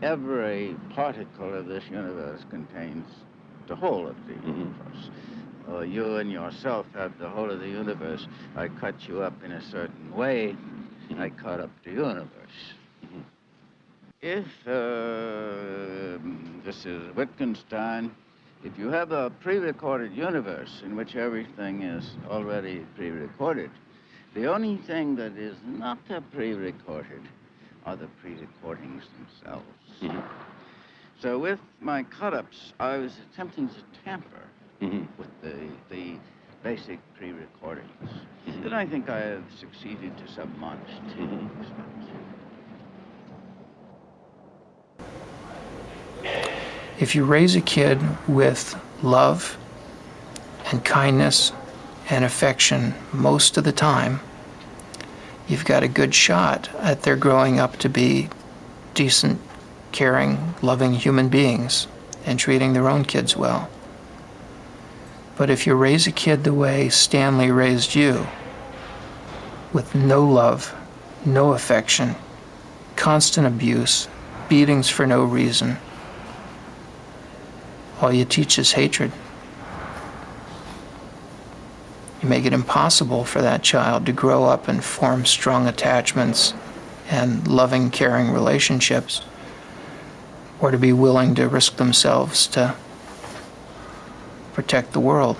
every particle of this universe contains the whole of the universe. You and yourself have the whole of the universe. I cut you up in a certain way. I cut up the universe. If, this is Wittgenstein, if you have a pre-recorded universe in which everything is already pre-recorded, the only thing that is not pre-recorded are the pre-recordings themselves. So with my cut-ups, I was attempting to tamper with the basic pre-recordings. And I think I have succeeded to some modest extent. If you raise a kid with love and kindness and affection most of the time, you've got a good shot at their growing up to be decent, caring, loving human beings and treating their own kids well. But if you raise a kid the way Stanley raised you, with no love, no affection, constant abuse, beatings for no reason, all you teach is hatred. You make it impossible for that child to grow up and form strong attachments and loving, caring relationships, or to be willing to risk themselves to protect the world.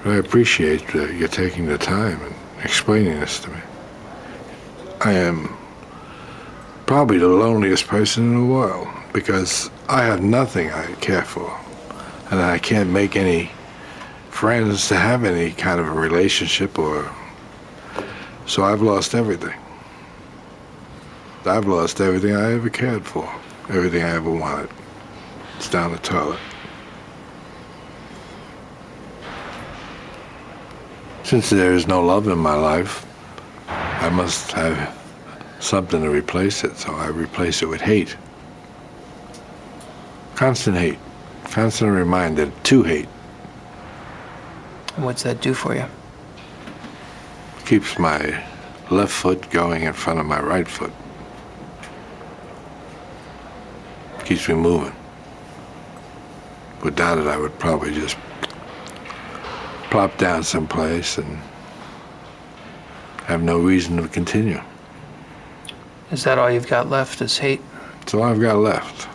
I appreciate you taking the time and explaining this to me. I am probably the loneliest person in the world because I have nothing I care for, and I can't make any friends to have any kind of a relationship, so I've lost everything. I've lost everything I ever cared for, everything I ever wanted. It's down the toilet. Since there is no love in my life, I must have something to replace it, so I replace it with hate. Constant hate. Constant reminder to hate. And what's that do for you? Keeps my left foot going in front of my right foot. Keeps me moving. Without it, I would probably just plop down someplace and have no reason to continue. Is that all you've got left is hate? That's all I've got left.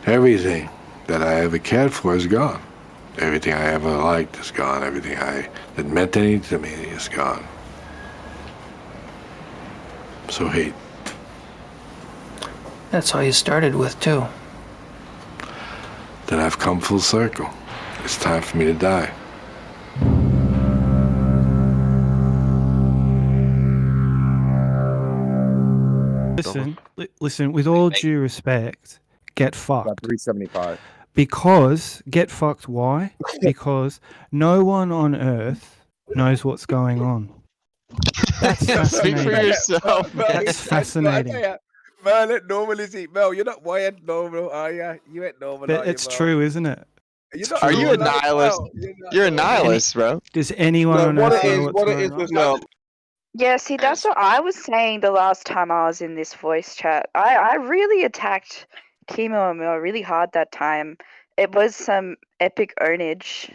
Everything that I ever cared for is gone. Everything I ever liked is gone. Everything that meant anything to me is gone. So hate. That's all you started with, too. Then I've come full circle. It's time for me to die. Listen, with all due respect, get fucked. 375. Because, get fucked, why? Because no one on Earth knows what's going on. That's Speak for fascinating. yourself. That's fascinating. Mel, look normal, is it? Mel, you're not wired normal, are you? You ain't normal, But are you, it's Mel? true, isn't it? Are you a nihilist? You're a nihilist, bro. Does anyone No, on Earth know what's going on? with Mel. Yeah, see, that's what I was saying the last time I was in this voice chat. I really attacked Chemo and Mel really hard that time. It was some epic ownage.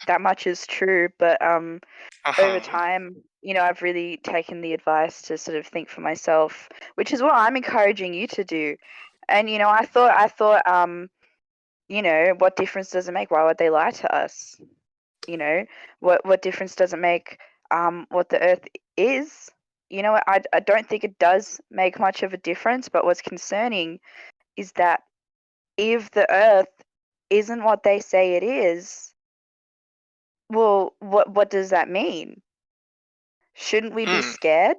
That much is true, but over time, I've really taken the advice to sort of think for myself, which is what I'm encouraging you to do. And I thought, what difference does it make? Why would they lie to us? What difference does it make? What the Earth is? I don't think it does make much of a difference. But what's concerning is that if the Earth isn't what they say it is, well, what does that mean? Shouldn't we be scared?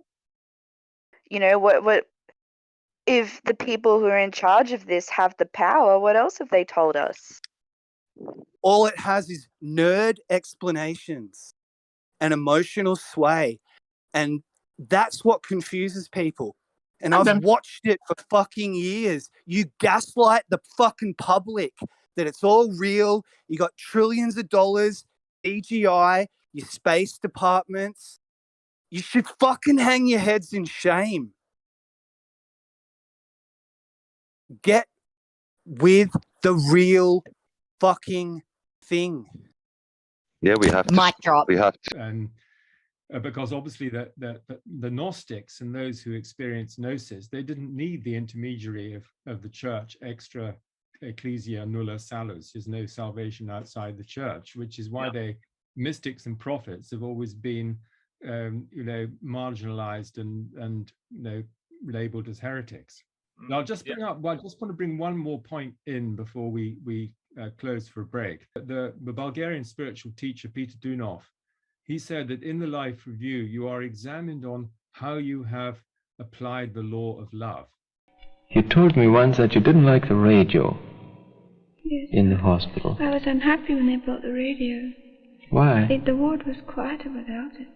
What if the people who are in charge of this have the power? What else have they told us? All it has is nerd explanations and emotional sway. And that's what confuses people. And I've watched it for fucking years. You gaslight the fucking public that it's all real. You got trillions of dollars, CGI, your space departments. You should fucking hang your heads in shame. Get with the real fucking thing. Yeah, we have to. Mic drop. We have to. And because obviously the Gnostics and those who experience gnosis, they didn't need the intermediary of the church, extra ecclesia nulla salus. There's no salvation outside the church, which is why mystics and prophets have always been, marginalized and labeled as heretics. Now, I'll just bring up. Well, I just want to bring one more point in before we close for a break. The Bulgarian spiritual teacher Peter Dunov, he said that in the life review, you are examined on how you have applied the law of love. You told me once that you didn't like the radio. Yes. In the hospital. I was unhappy when they brought the radio. Why? The ward was quieter without it.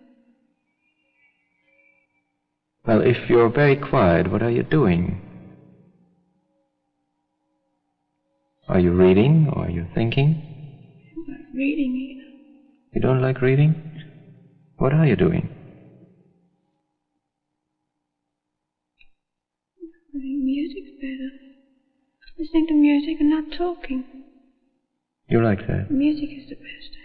Well, if you're very quiet, what are you doing? Are you reading or are you thinking? I'm not reading either. You don't like reading? What are you doing? I think music's better. Listening to music and not talking. You like that? Music is the best.